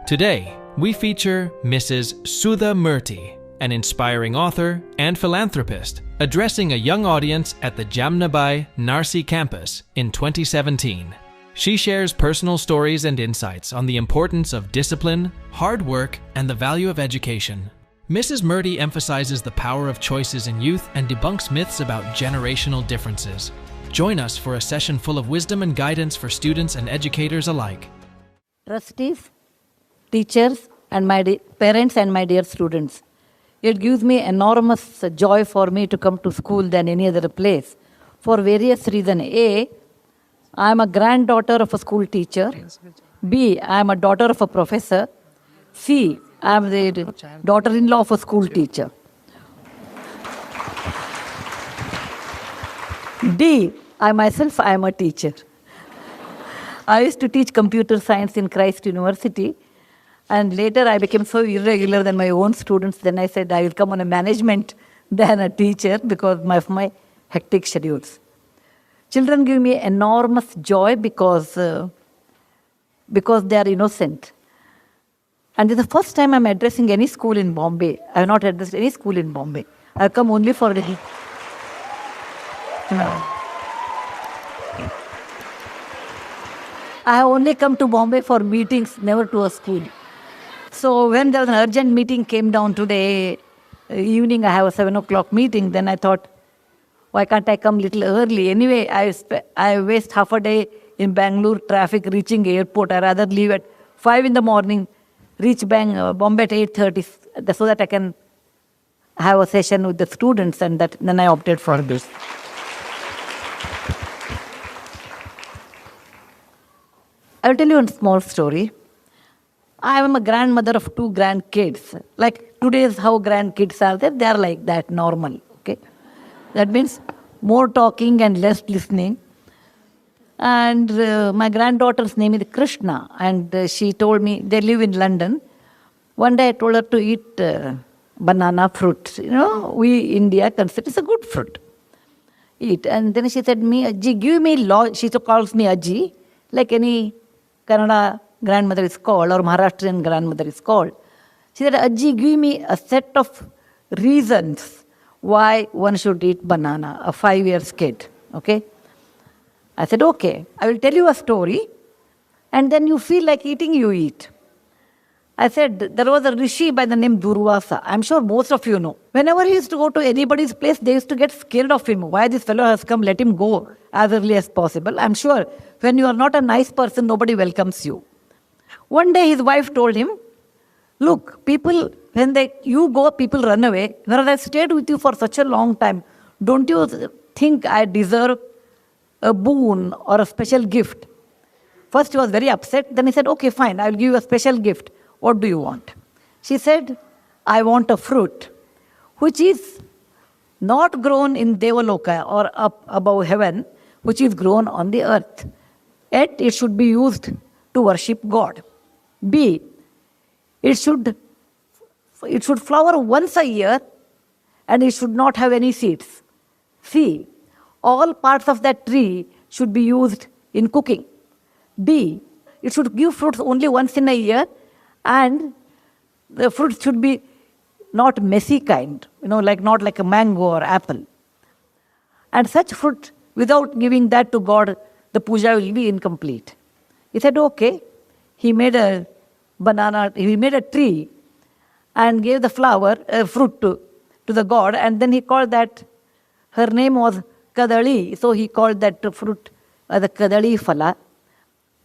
Today, we feature Mrs. Sudha Murthy, an inspiring author and philanthropist, addressing a young audience at the Jamnabai Narsi campus in 2017. She shares personal stories and insights on the importance of discipline, hard work, and the value of education. Mrs. Murthy emphasizes the power of choices in youth and debunks myths about generational differences. Join us for a session full of wisdom and guidance for students and educators alike. Trustees, teachers, and my parents and my dear students, it gives me enormous joy for me to come to school than any other place for various reasons. A, I am a granddaughter of a school teacher. B, I am a daughter of a professor. C, I am the daughter-in-law of a school teacher. D, I myself am a teacher. I used to teach computer science in Christ University, and later I became so irregular than my own students. Then I said I will come on a management than a teacher because of my hectic schedules. Children give me enormous joy because they are innocent. And this is the first time I'm addressing any school in Bombay. I have not addressed any school in Bombay. I have come only for the... I have only come to Bombay for meetings, never to a school. So when there was an urgent meeting came down today, evening I have a 7 o'clock meeting, then I thought, why can't I come a little early? Anyway, I waste half a day in Bangalore traffic reaching airport. I rather leave at 5 in the morning, reach Bombay at 8:30 so that I can have a session with the students, and then I opted for this. I'll tell you a small story. I am a grandmother of 2 grandkids. Like today's how grandkids are there, they are like that, normal. Okay, that means more talking and less listening. And my granddaughter's name is Krishna, and she told me, they live in London. One day I told her to eat banana fruit. You know, we India consider it's a good fruit. Eat. And then she said, me, Ajji, give me she calls me Ajji, like any Kannada grandmother is called, or Maharashtrian grandmother is called. She said, Ajji, give me a set of reasons why one should eat banana, a 5 years kid. Okay? I said, okay, I will tell you a story, and then you feel like eating, you eat. I said, there was a rishi by the name Durvasa. I'm sure most of you know. Whenever he used to go to anybody's place, they used to get scared of him. Why this fellow has come, let him go as early as possible. I'm sure when you are not a nice person, nobody welcomes you. One day his wife told him, look, people, when you go, people run away. Whereas I stayed with you for such a long time, don't you think I deserve a boon or a special gift? First he was very upset. Then he said, okay, fine, I will give you a special gift. What do you want? She said, I want a fruit which is not grown in Devaloka or up above heaven, which is grown on the earth. Yet it should be used to worship God. B, it should flower once a year and it should not have any seeds. C, all parts of that tree should be used in cooking. D, it should give fruits only once in a year, and the fruits should be not messy kind, like not like a mango or apple. And such fruit, without giving that to God, the puja will be incomplete. He said, okay. He made a tree and gave the fruit to the God, and then he called that, her name was Kadali, so he called that fruit the Kadali Phala.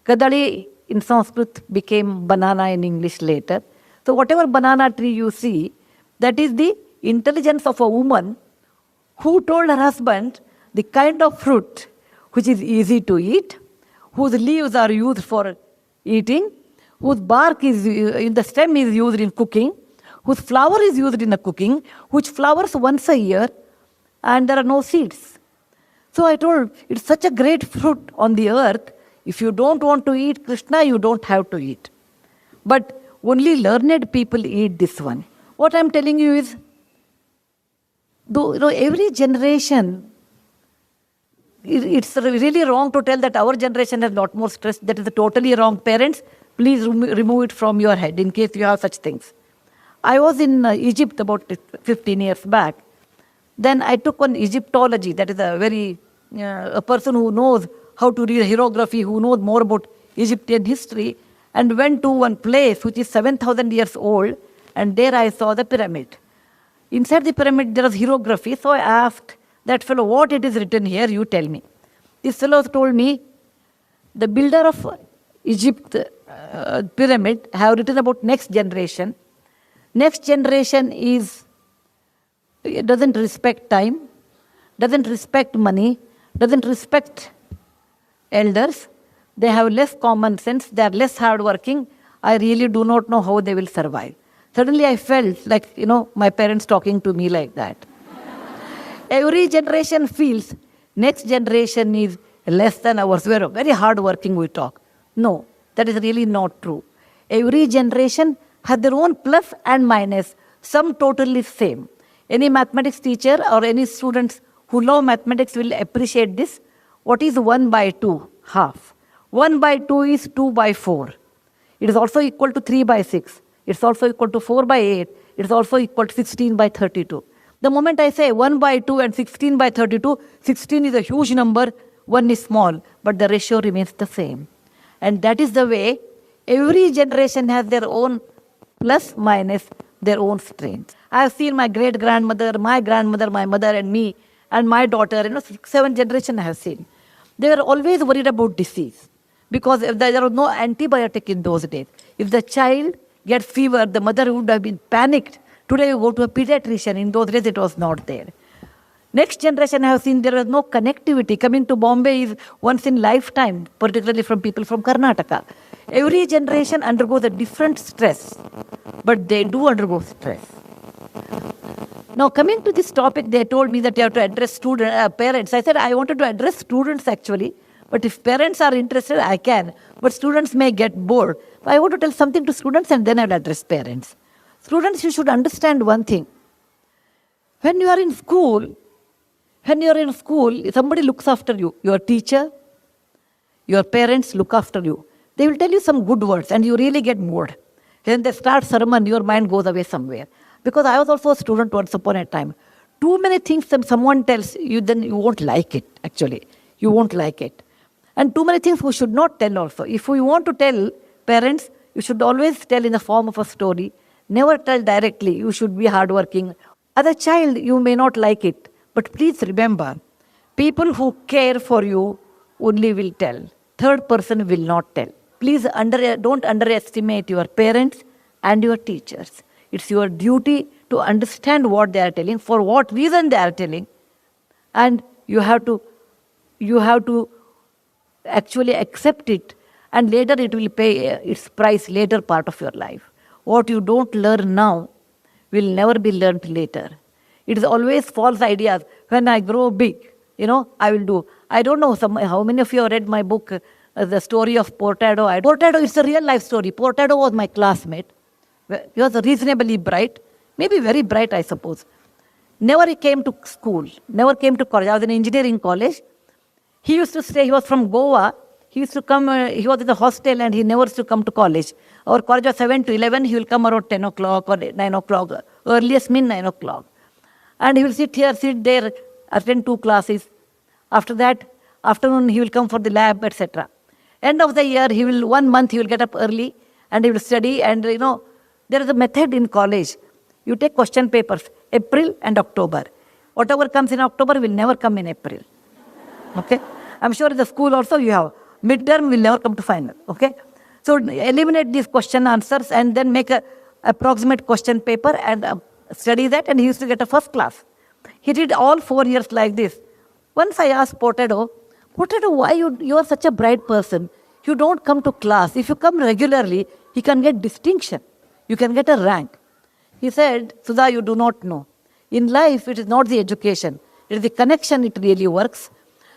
Kadali in Sanskrit became banana in English later. So whatever banana tree you see, that is the intelligence of a woman who told her husband the kind of fruit which is easy to eat, whose leaves are used for eating, whose bark is in the stem is used in cooking, whose flower is used in cooking, which flowers once a year, and there are no seeds. So I told, it's such a great fruit on the earth. If you don't want to eat Krishna, you don't have to eat. But only learned people eat this one. What I'm telling you is, though every generation, it's really wrong to tell that our generation has a lot more stress. That is totally wrong. Parents, Please remove it from your head in case you have such things. I was in Egypt about 15 years back. Then I took on Egyptology. That is a person who knows how to read hieroglyphy, who knows more about Egyptian history, and went to one place which is 7,000 years old, and there I saw the pyramid. Inside the pyramid there was hieroglyphy, so I asked that fellow, what it is written here, you tell me. This fellow told me, the builder of Egypt pyramid have written about next generation. Next generation doesn't respect time, doesn't respect money, doesn't respect elders. They have less common sense, they are less hardworking. I really do not know how they will survive. Suddenly I felt like, my parents talking to me like that. Every generation feels next generation is less than ours. We are very hardworking, we talk. No, that is really not true. Every generation has their own plus and minus, some totally same. Any mathematics teacher or any students who love mathematics will appreciate this. What is 1 by 2? Half. 1 by 2 is 2 by 4. It is also equal to 3 by 6. It's also equal to 4 by 8. It's also equal to 16 by 32. The moment I say 1 by 2 and 16 by 32, 16 is a huge number, 1 is small, but the ratio remains the same. And that is the way every generation has their own plus, minus, their own strengths. I have seen my great-grandmother, my grandmother, my mother and me, and my daughter, 7 generations I have seen. They were always worried about disease because if there was no antibiotic in those days. If the child gets fever, the mother would have been panicked. Today you go to a pediatrician. In those days it was not there. Next generation I have seen there was no connectivity. Coming to Bombay is once in lifetime, particularly from people from Karnataka. Every generation undergoes a different stress, but they do undergo stress. Now coming to this topic, they told me that you have to address parents. I said I wanted to address students actually, but if parents are interested, I can. But students may get bored. I want to tell something to students and then I will address parents. Students, you should understand one thing. When you are in school, somebody looks after you. Your teacher, your parents look after you. They will tell you some good words and you really get bored. When they start sermon, your mind goes away somewhere. Because I was also a student once upon a time. Too many things that someone tells you, then you won't like it, actually. You won't like it. And too many things we should not tell also. If we want to tell parents, you should always tell in the form of a story. Never tell directly. You should be hardworking. As a child, you may not like it. But please remember, people who care for you only will tell. Third person will not tell. Please don't underestimate your parents and your teachers. It's your duty to understand what they are telling, for what reason they are telling. And you have to actually accept it. And later it will pay its price later part of your life. What you don't learn now will never be learned later. It is always false ideas. When I grow big, I will do. I don't know how many of you have read my book, The Story of Portado. Portado is a real life story. Portado was my classmate. He was reasonably bright, maybe very bright, I suppose. Never came to school, never came to college. I was in engineering college. He used to stay, he was from Goa. He used to come, he was in the hostel and he never used to come to college. Our college was 7 to 11, he will come around 10 o'clock or 9 o'clock, earliest mean 9 o'clock. And he will sit here, sit there, attend 2 classes. After that, afternoon he will come for the lab, etc. End of the year, 1 month he will get up early and he will study. And there is a method in college. You take question papers, April and October. Whatever comes in October will never come in April. Okay? I'm sure in the school also you have. Midterm will never come to final. Okay? So eliminate these question answers and then make a approximate question paper and study that, and he used to get a first class. He did all 4 years like this. Once I asked Portado, why you are such a bright person? You don't come to class. If you come regularly, you can get distinction. You can get a rank. He said, Sudha, you do not know. In life, it is not the education. It is the connection it really works.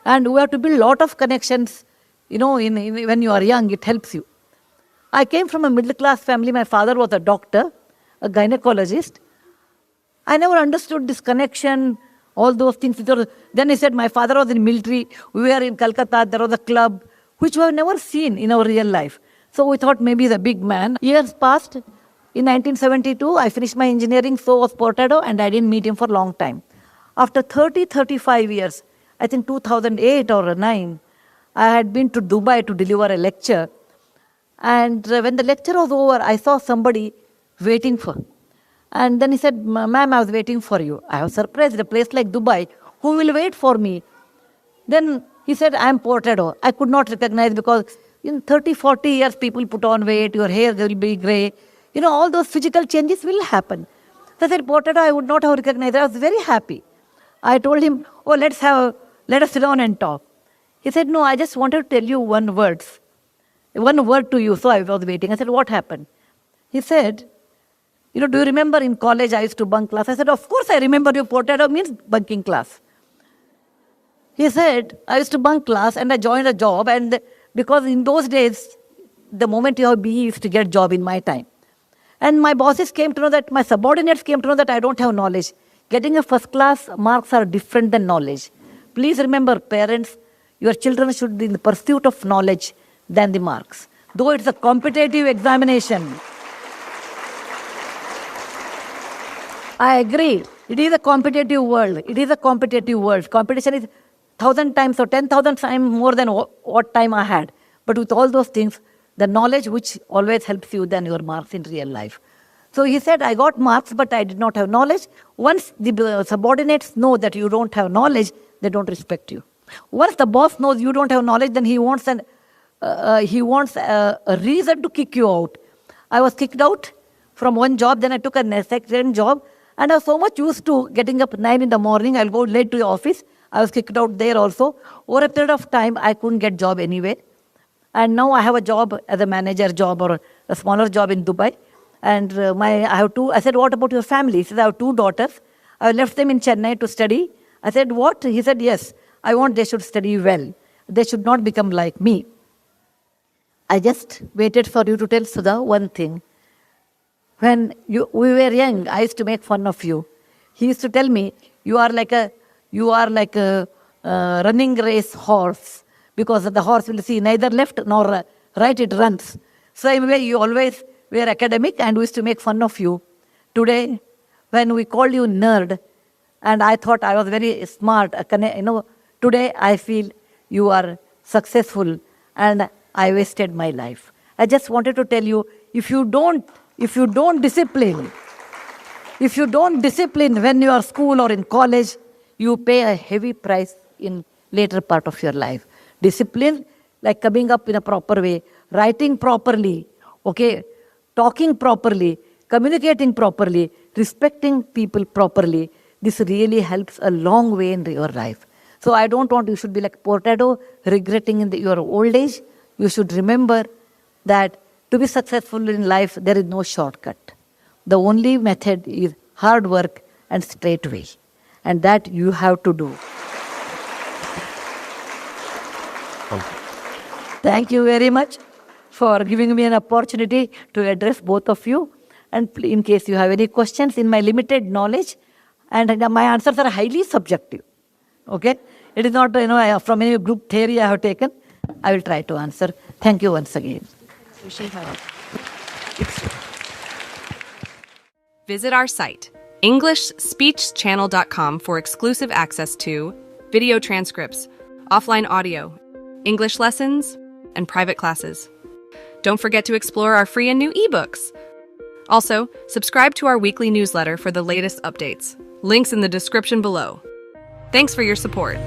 And we have to build a lot of connections. When you are young, it helps you. I came from a middle-class family. My father was a doctor, a gynecologist. I never understood this connection, all those things. Then he said, my father was in military. We were in Calcutta. There was a club, which we have never seen in our real life. So we thought maybe he's a big man. Years passed. In 1972, I finished my engineering, so was Portado, and I didn't meet him for a long time. After 35 years, I think 2008 or 9, I had been to Dubai to deliver a lecture. And when the lecture was over, I saw somebody waiting for. And then he said, ma'am, I was waiting for you. I was surprised, a place like Dubai, who will wait for me? Then he said, I am Portado. I could not recognize because in 30, 40 years, people put on weight, your hair will be grey. All those physical changes will happen. So I said, Portado, I would not have recognized. I was very happy. I told him, let us sit down and talk. He said, no, I just wanted to tell you one word to you. So I was waiting. I said, what happened? He said, do you remember in college I used to bunk class? I said, of course I remember you. Portado means bunking class. He said, I used to bunk class and I joined a job. And because in those days, the moment you have BE, you used to get a job in my time. And my bosses came to know that, my subordinates came to know that I don't have knowledge. Getting a first class marks are different than knowledge. Please remember, parents, your children should be in the pursuit of knowledge than the marks. Though it's a competitive examination. I agree. It is a competitive world. It is a competitive world. Competition is 1,000 times or 10,000 times more than what time I had. But with all those things, the knowledge which always helps you than your marks in real life. So he said, I got marks, but I did not have knowledge. Once the subordinates know that you don't have knowledge, they don't respect you. Once the boss knows you don't have knowledge, then he wants a reason to kick you out. I was kicked out from one job, then I took a second job, and I was so much used to getting up 9 in the morning, I'll go late to the office. I was kicked out there also. Over a period of time, I couldn't get job anywhere. And now I have a job as a manager job or a smaller job in Dubai. And I said, what about your family? He said, I have 2 daughters. I left them in Chennai to study. I said, what? He said, yes, I want they should study well. They should not become like me. I just waited for you to tell Sudha one thing. When we were young, I used to make fun of you. He used to tell me, you are like a running race horse, because the horse will see neither left nor right, it runs. So anyway, you always were academic and we used to make fun of you. Today, when we called you nerd, and I thought I was very smart, today I feel you are successful and I wasted my life. I just wanted to tell you, if you don't discipline when you are school or in college, you pay a heavy price in later part of your life. Discipline, like coming up in a proper way, writing properly, talking properly, communicating properly, respecting people properly. This really helps a long way in your life. So I don't want you should be like Portado, regretting in your old age. You should remember that to be successful in life, there is no shortcut. The only method is hard work and straight way. And that you have to do. Thank you very much for giving me an opportunity to address both of you. And in case you have any questions, in my limited knowledge, and my answers are highly subjective. Okay? It is not, from any group theory I have taken. I will try to answer. Thank you once again. Visit our site, EnglishSpeechChannel.com, for exclusive access to video transcripts, offline audio, English lessons, and private classes. Don't forget to explore our free and new ebooks. Also, subscribe to our weekly newsletter for the latest updates. Links in the description below. Thanks for your support.